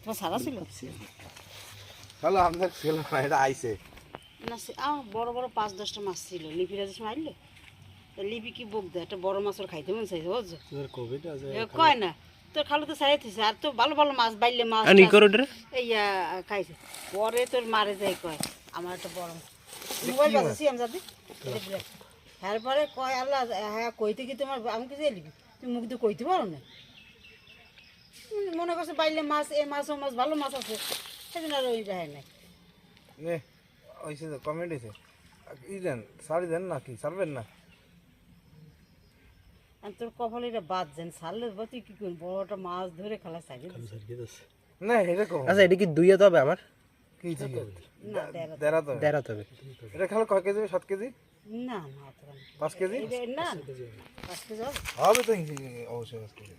তোমার সারা ছিল হ্যালো আমাদের ছিল না এটা আইছে না বড় বড় 5-10টা মাছ ছিল লিপিরা যে মারলো লিপি কি বক দেয় একটা বড় মাছের খাইতে মন চাইছে বুঝছো কয় না তোর খালু তো চাইতেছে আর তো ভালো ভালো মাছ বাইলে মাছ এইয়া খাইছে পরে তোর মারে যায় কয় আমার একটা বড় মোবাইল বাজাচ্ছি আমি যাদি তারপরে কয় আল্লাহ হ্যাঁ কইতে কি তোমার আমি কি লিবি তুমি মুখ দিয়ে কইতে পারো না মনে করছে বাইলে মাছ এ মাছ ও মাছ ভালো মাছ আছে সেদিন আর ওই যায় নাই নে ওইসে তো কমেন্ট হইছে ই দেন সারি দেন না কি সারবেন না আর তোর কপালে এটা বাদ যেন ছাড়লে তুই কি করবি বড়টা মাছ ধরে খালা সাইডে না এটা কম আচ্ছা এটা কি দুইয়া তো হবে আমার কি না দেড়া তো হবে এটা খালি কয় কেজি 7 কেজি না না 5 কেজি না 5 কেজি হবে তো অবশ্যই 5 কেজি